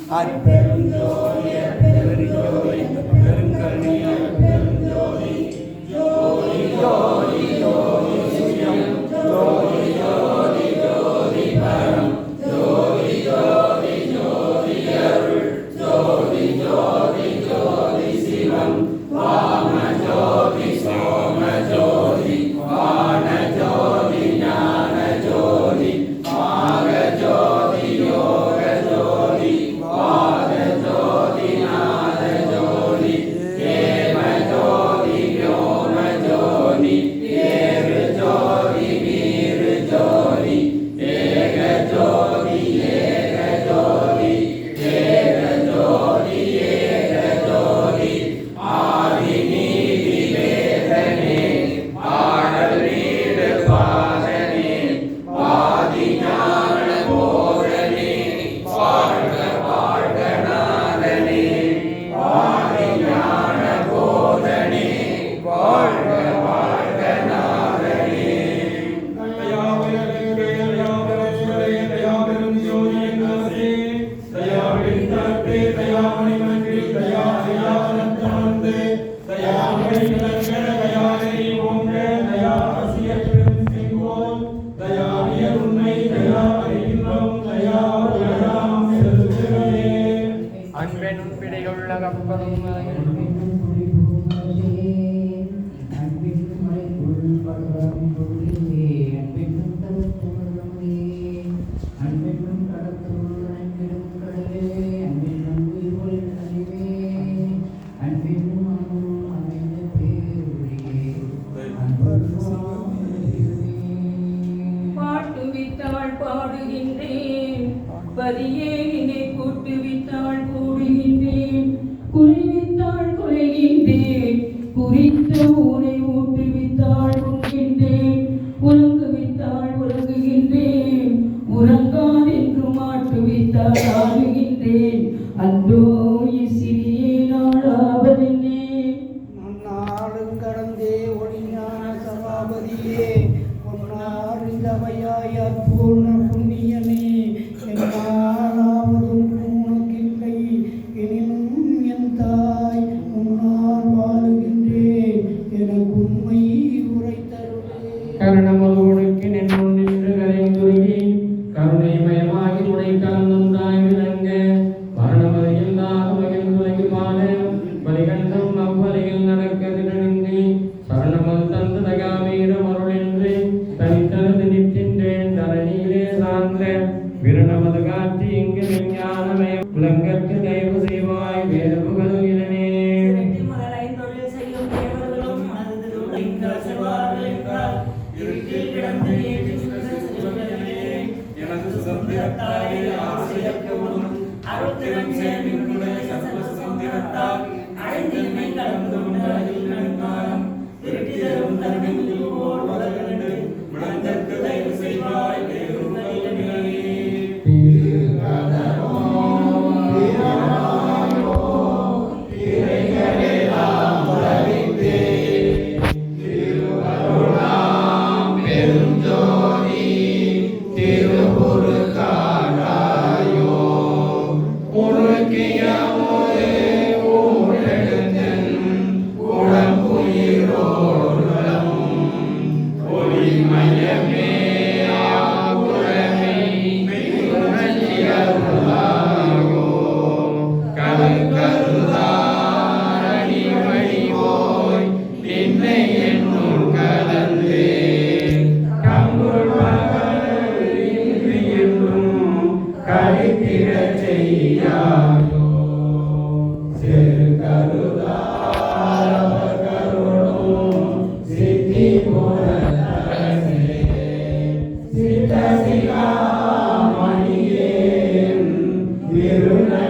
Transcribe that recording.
அற்பெருஞ்சோதி அற்பெருஞ்சோதி பெருங்கருணை அற்பெருஞ்சோதி ஜோதி ஜோதி ஜோதி சிவம் ஜோதி ஜோதி ஜோதி பரம் ஜோதி ஜோதி ஜோதி அருள் ஜோதி ஜோதி ஜோதி சிவம் வாம ஜோதி சோம ஜோதி வான ஜோதி ஞான ஜோதி மாக ஜோதி யோக ஜோதி வாத ஜோதி நாத ஜோதி ஏம ஜோதி வ்யோம ஜோதி ஏறு ஜோதி வீரு ஜோதி ஏக ஜோதி ஏக ஜோதி ஏக ஜோதி ஏக ஜோதி ஆதி நீதி வேதனே ஆடல் நீடு பாதனே ஆதி ஞான போதனே வாழ்க வாழ்க நாதனே ஆதி ஞான போதனே வாழ்க வாழ்க நாதனே அன்பெனும் பிடையுள்ள கப்பலும் பாட்டுவித்தாள் பாடுகின்றேன் பதியே நினை கூட்டுவித்தாள் கூடுகின்றேன் குறைவித்தாள் குறைகின்றேன் குறித்த ஊரை ஊட்டுவித்தாள் உண்கின்றேன் உறங்குவித்தாள் உறங்குகின்றேன் உறங்காதென்று மாட்டுவித்தாள் ஆடுகின்றேன் அந்தோ சிறியே நாளாவதென்னே நாளும் கடந்தே ஒளிஞான சபாபதியே பொன்னாரிந்தவையாய் அற்பூர்ண புண்ணியனே என்னாலாவதும் உனக்கில்லை எனினும் என் தாய் உன்னால் வாழுகின்றேன் எனக்கு உண்மை உரைத்தருளே கருணமருவனுக்கு நின்று நின்று கரைந்துருகி கருணைமயமாகி உடை கலந்தாய் விளங்க மரணமதியில்லாத மகிழ்ந்துலகுமான பலிகண்டம் அவ்வலையில் நடக்க திடனின்றி சரணமல் தந்து தகாமீரம் அருளென்று தனித்தனது நிற்கின்றேன் தரணியிலே சார்ந்த விரணமது காட்சி இங்கு விஞ்ஞானமய உலங்கற்கு தயவு செய்வாய் வேறு புகழ்கிறனே தொழில் செய்யும் தேவர்களும் இருட்டில் கிடந்து எனது சுதந்திரத்தாலே ஆசையற்றவனும் அருத்திரம் சேமிக்குடைய சர்வ சுதந்திரத்தால் அடைந்தின்மை கலந்து உண்டாகில் நன்மானம் திருட்டிதரும் தருணமில் ஓர் வளர்ந்து விளந்தற்கு தயவு செய்வாய் வேறு உலகிலே Viruna